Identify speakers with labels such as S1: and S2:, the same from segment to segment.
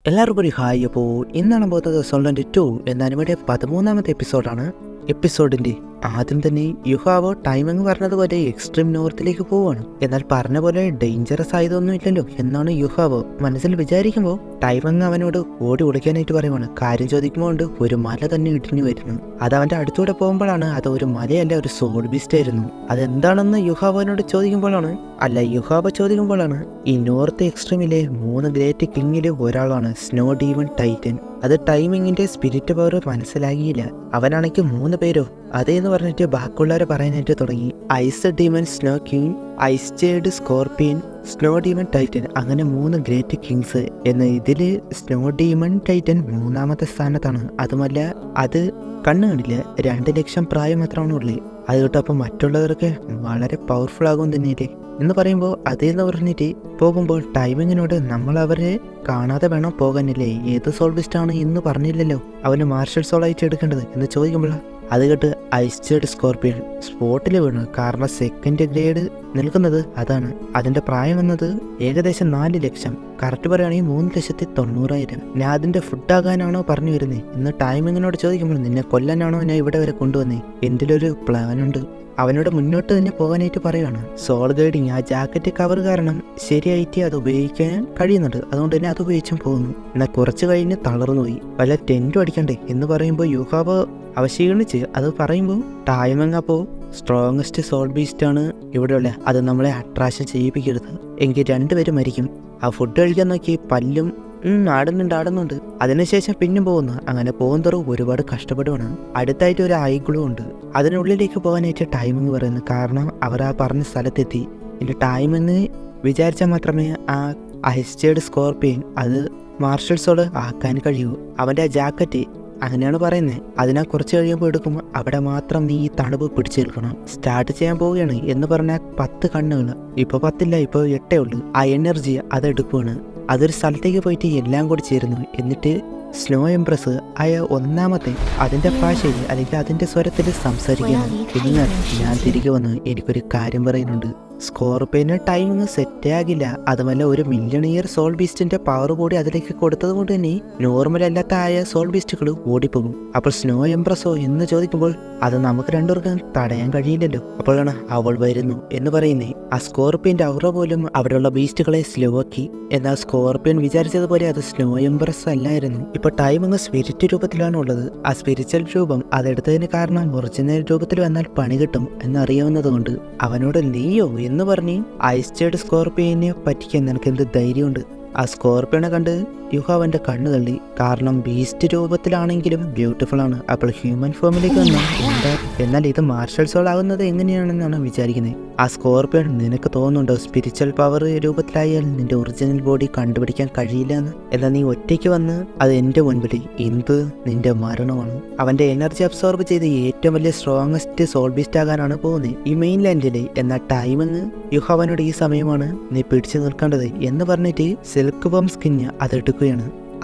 S1: എല്ലാവർക്കും ഒരു ഹായ്. അപ്പോൾ ഇന്നാണ് പോകുന്നത് സോൾവെന്റ് 2 എന്ന അനിമയുടെ 13ാമത്തെ എപ്പിസോഡാണ്. എപ്പിസോഡിന്റെ ആദ്യം തന്നെ യുഹാവോ ടൈമിങ് പറഞ്ഞതുപോലെ എക്സ്ട്രീം നോർത്തിലേക്ക് പോവാണ്. എന്നാൽ പറഞ്ഞ പോലെ ഡേഞ്ചറസ് ആയതൊന്നും ഇല്ലല്ലോ എന്നാണ് യുഹാവോ മനസ്സിൽ വിചാരിക്കുമ്പോൾ ടൈമിങ് അവനോട് ഓടി ഒളിക്കാനായിട്ട് പറയുവാണ്. കാര്യം ചോദിക്കുമ്പോൾ ഒരു മല തന്നെ ഇടിഞ്ഞു വരുന്നു. അത് അവന്റെ അടുത്തൂടെ പോകുമ്പോഴാണ് അത് ഒരു മലയല്ല, ഒരു സോൾ ബീസ്റ്റ് ആയിരുന്നു. അതെന്താണെന്ന് യുഹാവോനോട് ചോദിക്കുമ്പോഴാണ് യുഹാവോ ചോദിക്കുമ്പോഴാണ് ഈ നോർത്ത് എക്സ്ട്രീമിലെ 3 ഗ്രേറ്റ് കിങ്ങിലെ ഒരാളാണ് സ്നോ ഡീമൺ ടൈറ്റൻ. അത് ടൈമിങ്ങിന്റെ സ്പിരിറ്റ് പവർ മനസ്സിലാകിയില്ല. അവനാണെങ്കിൽ 3 പേരോ അതേന്ന് പറഞ്ഞിട്ട് ബാക്കിയുള്ളവരെ പറയാനായിട്ട് തുടങ്ങി. Ice demon snow king, ice jade scorpion, snow demon titan, അങ്ങനെ 3 ഗ്രേറ്റ് കിങ്സ്. എന്ന ഇതില് സ്നോ ഡീമൺ ടൈറ്റൻ 3ാമത്തെ സ്ഥാനത്താണ്. അതുമല്ല അത് കണ്ണുകളില്ല, 2 ലക്ഷം പ്രായം മാത്രമാണ് ഉള്ളത്. അത് കേട്ടപ്പോൾ മറ്റുള്ളവർക്ക് വളരെ പവർഫുൾ ആകും തന്നെയല്ലേ എന്ന് പറയുമ്പോൾ അതേന്ന് പറഞ്ഞിട്ട് പോകുമ്പോൾ ടൈമിങ്ങിനോട് നമ്മൾ അവരെ കാണാതെ വേണം പോകാനില്ലേ, ഏത് സോൾബിസ്റ്റാണ് എന്ന് പറഞ്ഞില്ലല്ലോ അവന് മാർഷൽ സോൾ ആയിട്ട് എടുക്കേണ്ടത് എന്ന് ചോദിക്കുമ്പോൾ അത് കേട്ട് ഐസ് ജേഡ് സ്കോർപിയൻ സ്പോട്ടിൽ വീണു. കാരണം സെക്കൻഡ് ഗ്രേഡ് നിൽക്കുന്നത് അതാണ്. അതിന്റെ പ്രായം എന്നത് ഏകദേശം 4 ലക്ഷം, കറക്റ്റ് പറയുകയാണെങ്കിൽ 3,90,000. ഞാൻ അതിന്റെ ഫുഡാകാനാണോ പറഞ്ഞു വരുന്നത് എന്ന് ടൈമിങ്ങിനോട് ചോദിക്കുമ്പോൾ നിന്നെ കൊല്ലാനാണോ ഞാൻ ഇവിടെ വരെ കൊണ്ടുവന്നേ, എന്തിലൊരു പ്ലാനുണ്ട്. അവനോട് മുന്നോട്ട് തന്നെ പോകാനായിട്ട് പറയുകയാണ്. സോൾ ഗൈഡിങ് ആ ജാക്കറ്റ് കവർ കാരണം ശരിയായിട്ട് അത് ഉപയോഗിക്കാൻ കഴിയുന്നുണ്ട്, അതുകൊണ്ട് തന്നെ അത് ഉപയോഗിച്ചും പോകുന്നു. എന്നാൽ കുറച്ച് കഴിഞ്ഞ് തളർന്നുപോയി, വല്ല ടെന്റും അടിക്കണ്ടേ എന്ന് പറയുമ്പോൾ യുഹാവോ അവശീണിച്ച് അത് പറയുമ്പോൾ ടൈമിങ് അപ്പോൾ സ്ട്രോങ്ങസ്റ്റ് സോൾ ബീസ്റ്റ് ആണ് ഇവിടെയുള്ള, അത് നമ്മളെ അട്രാക്ഷൻ ചെയ്യിപ്പിക്കരുത്, എങ്കിൽ 2 പേര് മരിക്കും. ആ ഫുഡ് കഴിക്കാൻ നോക്കി പല്ലും ആടുന്നുണ്ട്. അതിനുശേഷം പിന്നെ പോകുന്നു. അങ്ങനെ പോകുന്നതോറും ഒരുപാട് കഷ്ടപ്പെടുവാണ്. അടുത്തായിട്ട് ഒരു ഐഗ്ലൂ ഉണ്ട്, അതിനുള്ളിലേക്ക് പോകാനായിട്ട് ടൈമിങ് പറയുന്നു. കാരണം അവർ ആ പറഞ്ഞ സ്ഥലത്തെത്തി. ഇനി ടൈമെന്ന് വിചാരിച്ചാൽ മാത്രമേ ആ ഐസ്റ്റേഡ് സ്കോർപിയൻ അത് മാർഷൽ സോൾ ആക്കാൻ കഴിയൂ. അവൻ്റെ ആ ജാക്കറ്റ് അങ്ങനെയാണ് പറയുന്നത്. അതിനെ കുറച്ച് കഴിയുമ്പോൾ എടുക്കുമ്പോൾ അവിടെ മാത്രം നീ ഈ തണുപ്പ് പിടിച്ചു നിൽക്കണം. സ്റ്റാർട്ട് ചെയ്യാൻ പോവുകയാണ് എന്ന് പറഞ്ഞാൽ 10 കണ്ണുകൾ, ഇപ്പോൾ 10 ഇല്ല, ഇപ്പോൾ 8 ഉള്ളൂ. ആ എനർജി അതെടുക്കുകയാണ്. അതൊരു സ്ഥലത്തേക്ക് പോയിട്ട് എല്ലാം കൂടി ചേരുന്നു. എന്നിട്ട് സ്നോ എംപ്രസ് ആയ 1ാമത്തെ അതിൻ്റെ ഭാഷയിൽ അല്ലെങ്കിൽ അതിൻ്റെ സ്വരത്തിൽ സംസാരിക്കുന്നു. ഇന്ന് ഞാൻ തിരികെ വന്ന് എനിക്കൊരു കാര്യം പറയുന്നുണ്ട്. സ്കോർപിയന് ടൈമിങ് സെറ്റേ ആകില്ല. അതുമല്ല ഒരു മില്യണിയർ സോൾ ബീസ്റ്റിന്റെ പവർ കൂടി അതിലേക്ക് കൊടുത്തത് കൊണ്ട് തന്നെ നോർമൽ അല്ലാത്ത ആയ സോൾ ബീസ്റ്റുകൾ ഓടിപ്പോകും. അപ്പോൾ സ്നോ എംപ്രസോ എന്ന് ചോദിക്കുമ്പോൾ അത് നമുക്ക് 2 പേർക്കും തടയാൻ കഴിയില്ലല്ലോ. അപ്പോഴാണ് അവൾ വരുന്നു എന്ന് പറയുന്നേ. ആ സ്കോർപിയന്റെ ഔറ പോലും അവിടെയുള്ള ബീസ്റ്റുകളെ സ്ലോ ആക്കി. എന്നാൽ സ്കോർപിയൻ വിചാരിച്ചതുപോലെ അത് സ്നോ എംപ്രസ് അല്ലായിരുന്നു. ഇപ്പൊ ടൈമിങ് സ്പിരിറ്റ് രൂപത്തിലാണ് ഉള്ളത്. ആ സ്പിരിച്വൽ രൂപം അതെടുത്തതിന് കാരണം ഒറിജിനൽ രൂപത്തിൽ വന്നാൽ പണി കിട്ടും എന്നറിയാവുന്നത് കൊണ്ട് അവനോട് നീയോ എന്ന് പറഞ്ഞ് ഐസ് ജേഡ് സ്കോർപിയനെ പറ്റിക്കാൻ നിനക്ക് എന്ത് ധൈര്യമുണ്ട്. ആ സ്കോർപിയനെ കണ്ട് യുഹാവന്റെ കണ്ണു തള്ളി. കാരണം ബീസ്റ്റ് രൂപത്തിലാണെങ്കിലും ബ്യൂട്ടിഫുൾ ആണ്. അപ്പോൾ ഹ്യൂമൻ ഫോമിലേക്ക് വന്നാൽ എന്താ, എന്നാൽ ഇത് മാർഷൽ സോൾ ആകുന്നത് എങ്ങനെയാണെന്നാണ് വിചാരിക്കുന്നത്. ആ സ്കോർപിയൻ നിനക്ക് തോന്നുന്നുണ്ടോ സ്പിരിച്വൽ പവർ രൂപത്തിലായാൽ നിന്റെ ഒറിജിനൽ ബോഡി കണ്ടുപിടിക്കാൻ കഴിയില്ല എന്ന്? എന്നാൽ നീ ഒറ്റയ്ക്ക് വന്ന് അത് എന്റെ മുൻപിൽ എന്ത് നിന്റെ മരണമാണ്. അവന്റെ എനർജി അബ്സോർബ് ചെയ്ത് ഏറ്റവും വലിയ സ്ട്രോങ്ങസ്റ്റ് സോൾ ബീസ്റ്റ് ആകാനാണ് പോകുന്നത് ഈ മെയിൻ ലാൻഡിലെ. എന്നാൽ ടൈമിങ് യുഹാവനോട് ഈ സമയമാണ് നീ പിടിച്ചു നിൽക്കേണ്ടത് എന്ന് പറഞ്ഞിട്ട് സിൽക്ക് ബോം സ്കിന്ന് അതെടുക്കുകയാണ്.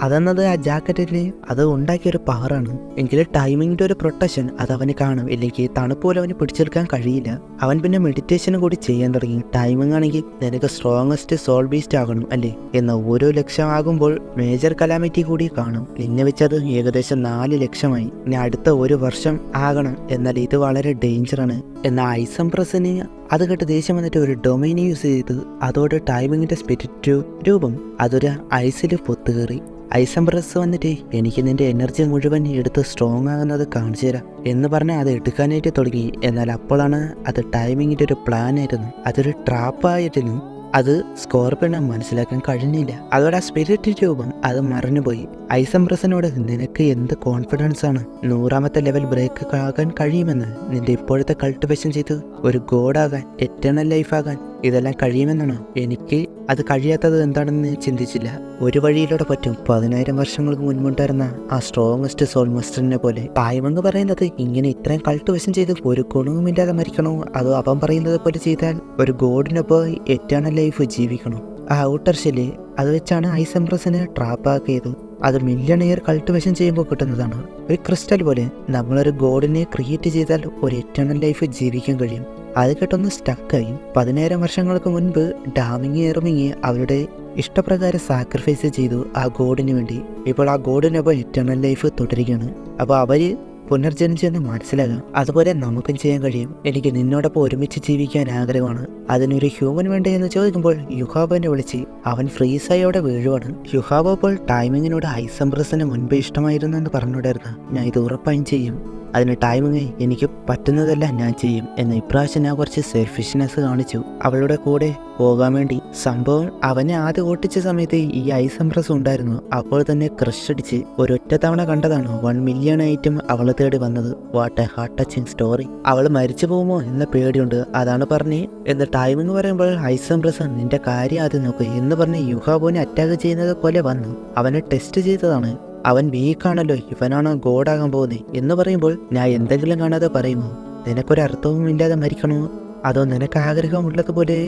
S1: അതെന്നത് ആ ജാക്കറ്റിൽ അത് ഉണ്ടാക്കിയൊരു പവറാണ്. എങ്കിലും ടൈമിങ്ങിന്റെ ഒരു പ്രൊട്ടക്ഷൻ അത് അവന് കാണും, ഇല്ലെങ്കിൽ തണുപ്പ് പോലെ അവന് പിടിച്ചെടുക്കാൻ കഴിയില്ല. അവൻ പിന്നെ മെഡിറ്റേഷനും കൂടി ചെയ്യാൻ തുടങ്ങി. ടൈമിംഗ് ആണെങ്കിൽ നിനക്ക് സ്ട്രോങ്ങസ്റ്റ് സോൾ ബീസ്റ്റ് ആകണം അല്ലേ, എന്നാൽ 1 ലക്ഷം ആകുമ്പോൾ മേജർ കലാമിറ്റി കൂടി കാണും. നിന്നെ വെച്ചത് ഏകദേശം 4 ലക്ഷമായി. ഇനി അടുത്ത 1 വർഷം ആകണം. എന്നാൽ ഇത് വളരെ ഡേഞ്ചറാണ്. എന്നാൽ ഐസംപ്രസിന് അത് കേട്ട് ദേഷ്യം വന്നിട്ട് ഒരു ഡൊമൈൻ യൂസ് ചെയ്ത് അതോടെ ടൈമിങ്ങിന്റെ സ്പിരിറ്റ് രൂപം അതൊരു ഐസിൽ പൊത്തുകയറി. ഐസംപ്രസ് വന്നിട്ട് എനിക്ക് നിന്റെ എനർജി മുഴുവൻ എടുത്ത് സ്ട്രോങ് ആകുന്നത് കാണിച്ചു തരാം എന്ന് പറഞ്ഞാൽ അത് എടുക്കാനായിട്ട് തുടങ്ങി. എന്നാൽ അപ്പോഴാണ് അത് ടൈമിങ്ങിന്റെ ഒരു പ്ലാൻ ആയിരുന്നു, അതൊരു ട്രാപ്പായിരുന്നു. അത് സ്കോർപിയനെ മനസ്സിലാക്കാൻ കഴിഞ്ഞില്ല. അതോടെ ആ സ്പിരിറ്റ് രൂപം അത് മറന്നുപോയി. ഐസംപ്രസിനോട് നിനക്ക് എന്ത് കോൺഫിഡൻസ് ആണ് 100ാമത്തെ ലെവൽ ബ്രേക്ക് ആകാൻ കഴിയുമെന്ന്, നിന്റെ ഇപ്പോഴത്തെ കൾട്ടിവേഷൻ ചെയ്ത് ഒരു ഗോഡാകാൻ, എറ്റേണൽ ലൈഫ് ആകാൻ ഇതെല്ലാം കഴിയുമെന്നാണോ? എനിക്ക് അത് കഴിയാത്തത് എന്താണെന്ന് ചിന്തിച്ചില്ല. ഒരു വഴിയിലൂടെ പറ്റും. 10,000 വർഷങ്ങൾക്ക് മുൻപുണ്ടായിരുന്ന ആ സ്ട്രോങ്ങസ്റ്റ് സോൾ മാസ്റ്ററിനെ പോലെ. ടൈമെന്ന് പറയുന്നത് ഇങ്ങനെ ഇത്രയും കൾട്ടിവേഷൻ ചെയ്ത് ഒരു ഗുണവുമില്ലാതെ മരിക്കണോ, അതോ അവൻ പറയുന്നത് പോലെ ചെയ്താൽ ഒരു ഗോഡിനൊപ്പം എറ്റേണൽ ലൈഫ് ജീവിക്കണോ? ആ ഔട്ടർ ഷെല്ല് അത് വെച്ചാണ് ഐസംപ്രസിനെ ട്രാപ്പാക്കിയത്. അത് മില്യണിയർ കൾട്ടിവേഷൻ ചെയ്യുമ്പോൾ കിട്ടുന്നതാണ്. ഒരു ക്രിസ്റ്റൽ പോലെ നമ്മളൊരു ഗോഡിനെ ക്രിയേറ്റ് ചെയ്താൽ ഒരു എറ്റേണൽ ലൈഫ് ജീവിക്കാൻ കഴിയും. അത് കേട്ടൊന്ന് സ്റ്റക്കായി. 10,000 വർഷങ്ങൾക്ക് മുൻപ് ഡാമിങ് എർമിങ് അവരുടെ ഇഷ്ടപ്രകാരം സാക്രിഫൈസ് ചെയ്തു ആ ഗോഡിന് വേണ്ടി. ഇപ്പോൾ ആ ഗോഡിനൊപ്പം എറ്റേണൽ ലൈഫ് തുടരുകയാണ്. അപ്പോൾ അവര് പുനർജനിച്ചെന്ന് മനസ്സിലാകാം. അതുപോലെ നമുക്കും ചെയ്യാൻ കഴിയും. എനിക്ക് നിന്നോടൊപ്പം ഒരുമിച്ച് ജീവിക്കാൻ ആഗ്രഹമാണ്, അതിനൊരു ഹ്യൂമൻ വേണ്ടേ എന്ന് ചോദിക്കുമ്പോൾ യുഹാബോനെ വിളിച്ച് അവൻ ഫ്രീസായി അവിടെ വീഴുവാണ്. യുഹാബോ അപ്പോൾ ടൈമിങ്ങിനോട് ഐസംബ്രസിന് മുൻപേ ഇഷ്ടമായിരുന്നു എന്ന് പറഞ്ഞുകൊണ്ടായിരുന്നു. ഞാൻ ഇത് ഉറപ്പായും ചെയ്യും, അതിന് ടൈമിങ് എനിക്ക് പറ്റുന്നതെല്ലാം ഞാൻ ചെയ്യും എന്ന്. ഇപ്രാവശ്യം ഞാൻ കുറച്ച് സെൽഫിഷ്നെസ് കാണിച്ചു അവളുടെ കൂടെ പോകാൻ വേണ്ടി. സംഭവം അവനെ ആദ്യം ഓട്ടിച്ച സമയത്ത് ഈ ഐസംബ്രസ് ഉണ്ടായിരുന്നു. അപ്പോൾ തന്നെ ക്രഷ് അടിച്ച് ഒരൊറ്റ തവണ കണ്ടതാണ് 1 മില്യൺ ഐറ്റം അവളെ തേടി വന്നത്. What A heart touching story. അവൾ മരിച്ചു പോകുമോ എന്ന പേടിയുണ്ട്, അതാണ് പറഞ്ഞ്. എന്ന് ടൈമിങ് പറയുമ്പോൾ ഐസംബ്രസ് നിന്റെ കാര്യം ആദ്യം നോക്ക് എന്ന് പറഞ്ഞ് യുഹാബോനെ അറ്റാക്ക് ചെയ്യുന്നത് പോലെ വന്നു. അവനെ ടെസ്റ്റ് ചെയ്തതാണ്. അവൻ വീക്കാണല്ലോ, ഇവനാണ് ഗോഡാകാൻ പോകുന്നത് എന്ന് പറയുമ്പോൾ ഞാൻ എന്തെങ്കിലും കാണാതെ പറയുമോ, നിനക്കൊരർത്ഥവും ഇല്ലാതെ മരിക്കണോ, അതോ നിനക്ക് ആഗ്രഹമുള്ളതുപോലെ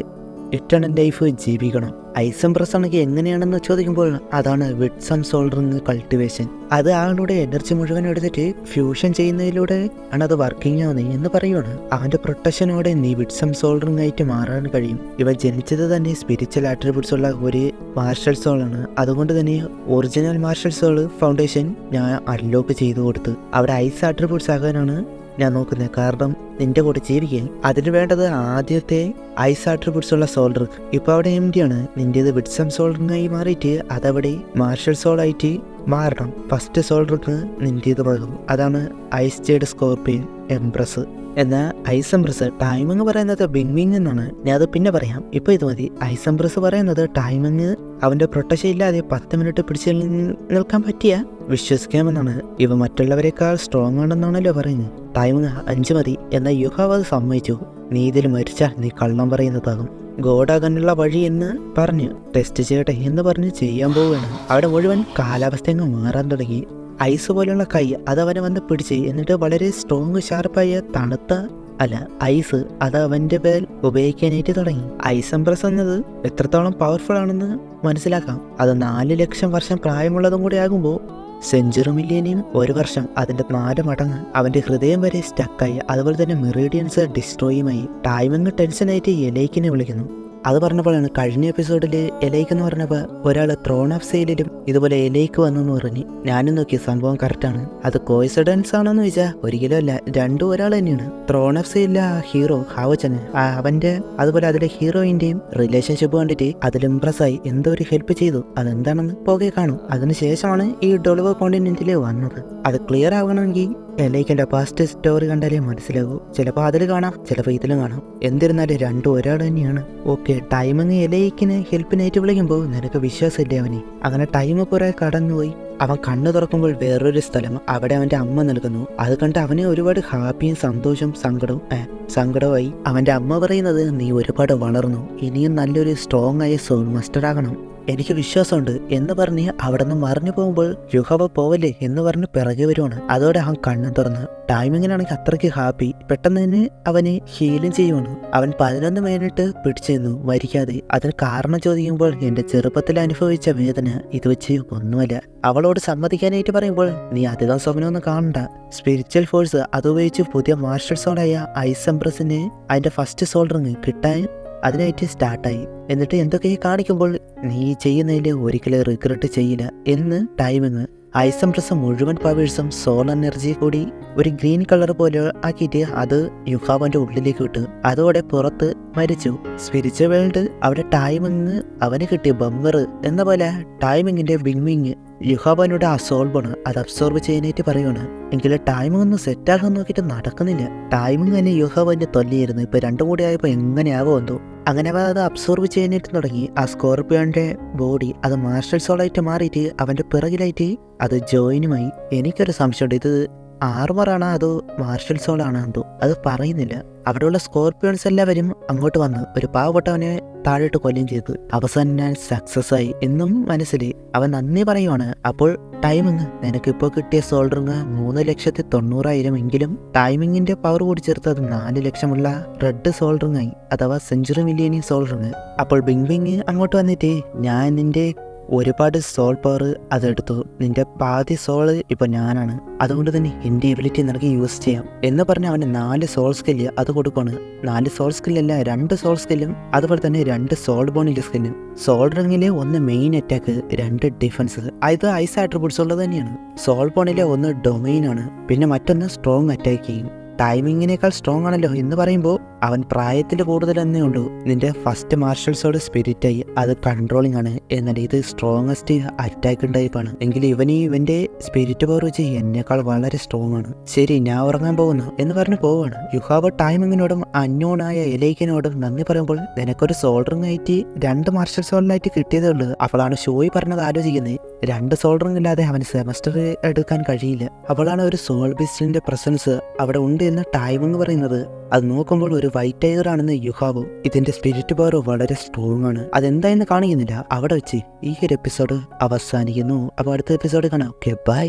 S1: ഇറ്റേണൽ ലൈഫ് ജീവിക്കണം? ഐസംബ്രസ് ആണെങ്കിൽ എങ്ങനെയാണെന്ന് ചോദിക്കുമ്പോൾ അതാണ് വിഡ്സം സോൾഡറിങ് കൾട്ടിവേഷൻ. അത് ആളുടെ എനർജി മുഴുവൻ എടുത്തിട്ട് ഫ്യൂഷൻ ചെയ്യുന്നതിലൂടെ ആണ് അത് വർക്കിംഗ് ആവുന്നത് എന്ന് പറയുകയാണ്. അവന്റെ പ്രൊട്ടക്ഷനോടെ നീ വിഡ്സം സോൾഡറിങ് ആയിട്ട് മാറാൻ കഴിയും. ഇവ ജനിച്ചത് തന്നെ സ്പിരിച്വൽ ആട്രിബ്യൂട്ട്സ് ഉള്ള ഒരു മാർഷൽ സോളാണ്. അതുകൊണ്ട് തന്നെ ഒറിജിനൽ മാർഷൽ സോൾ ഫൗണ്ടേഷൻ ഞാൻ അൺലോക്ക് ചെയ്തു കൊടുത്ത് അവിടെ ഐസ് ആട്രിബ്യൂട്ട്സ് ആകാനാണ് ഞാൻ നോക്കുന്നത്. കാരണം നിന്റെ കൂടെ ജീവിക്കാൻ അതിന് വേണ്ടത് ആദ്യത്തെ ഐസ് ആട്രിബ്യൂട്ട്സ് ഉള്ള സോൾഡർ. ഇപ്പോൾ അവിടെ എംറ്റി ആണ്. നിന്റേത് വിഡ്സം സോൾഡറിനായി മാറിയിട്ട് അതവിടെ മാർഷൽ സോൾ ആയിട്ട് മാറണം. ഫസ്റ്റ് സോൾഡർക്ക് നിന്റേതുമാകും. അതാണ് ഐസ് ജേഡ് സ്കോർപ്പിയൻ എംപ്രസ്. എന്നാൽ ഐസംബ്രസ് ടൈമിങ് പറയുന്നത് ബിങ്വിങ് എന്നാണ്. ഞാൻ അത് പിന്നെ പറയാം, ഇപ്പോൾ ഇത് മതി. ഐസംബ്രസ് പറയുന്നത് ടൈമിങ് അവന്റെ പ്രൊട്ടക്ഷൻ ഇല്ലാതെ 10 മിനിറ്റ് പിടിച്ചു നിൽക്കാൻ പറ്റിയ വിശ്വസിക്കാമെന്നാണ്. ഇവ മറ്റുള്ളവരെക്കാൾ സ്ട്രോങ് ആണെന്നാണല്ലോ പറയുന്നത്. ടൈമിങ് 5 മതി. എന്നാൽ യുഹാവ് അത് സമ്മതിച്ചു. നീ ഇതിൽ മരിച്ചാൽ നീ കള്ളം പറയുന്നതാകും, ഗോഡാകാനുള്ള വഴി എന്ന് പറഞ്ഞ് ടെസ്റ്റ് ചെയ്യട്ടെ എന്ന് പറഞ്ഞ് ചെയ്യാൻ പോവുകയാണ്. അവിടെ മുഴുവൻ കാലാവസ്ഥ മാറാൻ തുടങ്ങി. ഐസ് പോലെയുള്ള കൈ അത് അവനെ വന്ന് പിടിച്ച്, എന്നിട്ട് വളരെ സ്ട്രോങ് ഷാർപ്പായ തണുത്ത ഐസ് അത് അവന്റെ പേരിൽ ഉപയോഗിക്കാനായിട്ട് തുടങ്ങി. ഐസംബ്രസ് എന്നത് എത്രത്തോളം പവർഫുൾ ആണെന്ന് മനസ്സിലാക്കാം. അത് 4 ലക്ഷം വർഷം പ്രായമുള്ളതും കൂടി ആകുമ്പോൾ സെഞ്ചുറി മില്ലേനിയം 1 വർഷം, അതിന്റെ 4 മടങ്ങ്. അവന്റെ ഹൃദയം വരെ സ്റ്റക്കായി. അതുപോലെ തന്നെ മെറീഡിയൻസ് ഡിസ്ട്രോയുമായി. ടൈമിങ് ടെൻഷനായിട്ട് എലൈക്കിനെ വിളിക്കുന്നു. അത് പറഞ്ഞപ്പോഴാണ് കഴിഞ്ഞ എപ്പിസോഡിൽ എലൈക്ക് എന്ന് പറഞ്ഞപ്പോൾ ഒരാൾ ത്രോൺ ഓഫ് സെയിലും ഇതുപോലെ എലൈക്ക് വന്നെന്ന് പറഞ്ഞ് ഞാനും നോക്കി. സംഭവം കറക്റ്റാണ്. അത് കോയിൻസിഡൻസ് ആണെന്ന് ചോദിച്ചാൽ ഒരിക്കലും അല്ല, രണ്ടും ഒരാൾ തന്നെയാണ്. ത്രോൺ ഓഫ് സെയിലിലെ ആ ഹീറോ ഹാവച്ചന് അവന്റെ അതുപോലെ അതിലെ ഹീറോയിന്റെയും റിലേഷൻഷിപ്പ് കണ്ടിട്ട് അതിൽ ഇംപ്രസ്സായി എന്തോ ഒരു ഹെൽപ്പ് ചെയ്തു. അതെന്താണെന്ന് പോകെ കാണും. അതിനുശേഷമാണ് ഈ ഡൊളിവോ കോണ്ടിനെന്റിൽ വന്നത്. അത് ക്ലിയർ ആകണമെങ്കിൽ എലൈക്കിന്റെ പാസ്റ്റ് സ്റ്റോറി കണ്ടാലേ മനസ്സിലാകൂ. ചിലപ്പോൾ അതിൽ കാണാം, ചിലപ്പോൾ ഇതിലും കാണാം. എന്നിരുന്നാലും രണ്ടും ഒരാൾ തന്നെയാണ്. ഓക്കെ, ടൈമിങ് എലൈക്കിന് ഹെൽപ്പിനായിട്ട് വിളിക്കുമ്പോൾ നിനക്ക് വിശ്വാസമില്ലേ അവന്? അങ്ങനെ ടൈം കുറെ കടന്നുപോയി. അവൻ കണ്ണു തുറക്കുമ്പോൾ വേറൊരു സ്ഥലം, അവിടെ അവന്റെ അമ്മ നിൽക്കുന്നു. അത് കണ്ട് അവന് ഒരുപാട് ഹാപ്പിയും സന്തോഷവും സങ്കടവുമായി. അവന്റെ അമ്മ പറയുന്നത് നീ ഒരുപാട് വളർന്നു, ഇനിയും നല്ലൊരു സ്ട്രോങ് ആയ സോൾ മാസ്റ്റർ ആകണം, എനിക്ക് വിശ്വാസമുണ്ട് എന്ന് പറഞ്ഞ് അവിടെ നിന്ന് മറിഞ്ഞു പോകുമ്പോൾ യുഹാബ പോവല്ലേ എന്ന് പറഞ്ഞ് പിറകെ വരുവാണ്. അതോടെ അവൻ കണ്ണും തുറന്ന്. ടൈമിങ്ങിനാണെങ്കിൽ അത്രയ്ക്ക് ഹാപ്പി. പെട്ടെന്ന് തന്നെ അവന് ഹീലും ചെയ്യുവാണ്. അവൻ 11 മിനിറ്റ് പിടിച്ചിരുന്നു മരിക്കാതെ. അതിന് കാരണം ചോദിക്കുമ്പോൾ എന്റെ ചെറുപ്പത്തിൽ അനുഭവിച്ച വേദന ഇത് വെച്ച് ഒന്നുമല്ല. അവളോട് സമ്മതിക്കാനായിട്ട് പറയുമ്പോൾ നീ അധികം സ്വപ്നമൊന്നും കാണണ്ട, സ്പിരിച്വൽ ഫോഴ്സ് അതുപയോഗിച്ച് പുതിയ മാർഷൽ സോളായ ഐസംബ്രസിന് അതിന്റെ ഫസ്റ്റ് സോൾഡറിങ് കിട്ടാൻ അതിനായിട്ട് സ്റ്റാർട്ടായി. എന്നിട്ട് എന്തൊക്കെ കാണിക്കുമ്പോൾ നീ ചെയ്യുന്നതിൽ ഒരിക്കലും റിഗ്രറ്റ് ചെയ്യില്ല എന്ന് ടൈമിങ്. ഐസംബ്രസ് മുഴുവൻ പവേഴ്സും സോൾ എനർജി കൂടി ഒരു ഗ്രീൻ കളർ പോലെ ആക്കിയിട്ട് അത് യുഹാബന്റെ ഉള്ളിലേക്ക് വിട്ടു. അതോടെ പുറത്ത് മരിച്ചു. സ്പിരിച്വൽ വേൾഡ് അവിടെ ടൈമിങ് അവന് കിട്ടിയ ബമ്പർ എന്ന പോലെ ടൈമിങ്ങിന്റെ വിങ് യുഹാബനോട് ആ സോൾബാണ് അത് അബ്സോർബ് ചെയ്യാനായിട്ട് പറയുകയാണ്. എങ്കിലും ടൈമിംഗ് ഒന്നും സെറ്റാകാൻ നോക്കിയിട്ട് നടക്കുന്നില്ല. ടൈമിംഗ് തന്നെ യുഹാബന്റെ തൊല്ലിയായിരുന്നു. ഇപ്പൊ രണ്ടും കൂടി ആയപ്പോൾ എങ്ങനെയാവോ എന്തോ. അങ്ങനെ അത് അബ്സോർബ് ചെയ്യാനായിട്ട് തുടങ്ങി. ആ സ്കോർപ്പിയോന്റെ ബോഡി അത് മാർഷൽ സോളായിട്ട് മാറിയിട്ട് അവന്റെ പിറകിലായിട്ട് അത് ജോയിനുമായി. എനിക്കൊരു സംശയമുണ്ട്, ഇത് ആർമറാണോ അതോ മാർഷൽ സോളാണോ എന്തോ അത് പറയുന്നില്ല. അവിടെയുള്ള സ്കോർപ്പിയോൺസ് എല്ലാവരും അങ്ങോട്ട് വന്ന് ഒരു പാവപ്പെട്ടവനെ താഴോട്ട് കൊല്ലുകയും ചെയ്തു. അവസാനം ഞാൻ സക്സസ് ആയി എന്നും മനസ്സിൽ അവൻ നന്ദി പറയുവാണ്. അപ്പോൾ ടൈമിങ് നിനക്കിപ്പോൾ കിട്ടിയ സോൾഡറിങ് 3,90,000 എങ്കിലും ടൈമിങ്ങിന്റെ പവർ കൂടി ചേർത്ത് അത് 4 ലക്ഷമുള്ള റെഡ് സോൾഡറിങ് ആയി, അഥവാ സെഞ്ചുറി മില്ലേനിയം സോൾഡറിങ്. അപ്പോൾ ബിങ് അങ്ങോട്ട് വന്നിട്ട് ഞാൻ നിന്റെ ഒരുപാട് സോൾ പവർ അതെടുത്തു. നിന്റെ പാതി സോള് ഇപ്പൊ ഞാനാണ്, അതുകൊണ്ട് തന്നെ എന്റെ എബിലിറ്റി നിനക്ക് യൂസ് ചെയ്യാം എന്ന് പറഞ്ഞ് അവന് 4 സോൾ സ്കില്ല് അത് കൊടുക്കാണ്. 4 സോൾ സ്കില്ലല്ല, 2 സോൾ സ്കില്ലും അതുപോലെ തന്നെ 2 സോൾ ബോണിലെ സ്കില്ലും. സോൾ റിങ്ങിലെ 1 മെയിൻ അറ്റാക്ക്, 2 ഡിഫൻസ്. ഇത് ഐസ് ആട്രിബ്യൂട്ട്സ് ഉള്ളത് തന്നെയാണ്. സോൾ ബോണിലെ 1 ഡൊമൈൻ ആണ്, പിന്നെ മറ്റൊന്ന് സ്ട്രോങ് അറ്റാക്ക് ചെയ്യും. ടൈമിങ്ങിനേക്കാൾ സ്ട്രോങ് ആണല്ലോ എന്ന് പറയുമ്പോൾ അവൻ പ്രായത്തിൽ കൂടുതൽ തന്നെ ഉള്ളൂ. നിന്റെ ഫസ്റ്റ് മാർഷൽ സോഡ് സ്പിരിറ്റ് ആയി, അത് കൺട്രോളിംഗ് ആണ്. എന്നാൽ ഇത് സ്ട്രോങ്ങസ്റ്റ് അറ്റാക്ക് ടൈപ്പാണ്. എങ്കിൽ ഇവന്റെ സ്പിരിറ്റ് പവർ വെച്ച് എന്നേക്കാൾ വളരെ സ്ട്രോങ് ആണ്. ശരി, ഞാൻ ഉറങ്ങാൻ പോകുന്നു എന്ന് പറഞ്ഞ് പോവാണ്. യുഹാവ് ടൈമിങ്ങിനോടും അന്യോണായ എലൈക്കിനോടും നന്ദി പറയുമ്പോൾ നിനക്കൊരു സോൾഡറിംഗ് ആയിട്ട് 2 മാർഷൽ സോളിനായിട്ട് കിട്ടിയതേ ഉള്ളൂ. അവളാണ് ഷോയി പറഞ്ഞത് ആലോചിക്കുന്നത്. 2 സോൾഡറിംഗ് ഇല്ലാതെ അവന് സെമസ്റ്റർ എടുക്കാൻ കഴിയില്ല. അവളാണ് ഒരു സോൾ ബീസ്റ്റിന്റെ പ്രസൻസ് അവിടെ ഉണ്ട് എന്ന് ടൈമിങ് പറയുന്നത്. അത് നോക്കുമ്പോൾ ഒരു വൈറ്റ് ടൈഗർ ആണെന്ന് യുഹാവ്. ഇതിന്റെ സ്പിരിറ്റ് പവർ വളരെ സ്ട്രോങ് ആണ്. അതെന്തായെന്ന് കാണിക്കുന്നില്ല. അവിടെ വെച്ച് ഈ ഒരു എപ്പിസോഡ് അവസാനിക്കുന്നു. അപ്പോൾ അടുത്ത എപ്പിസോഡ് കാണാം. Okay, by.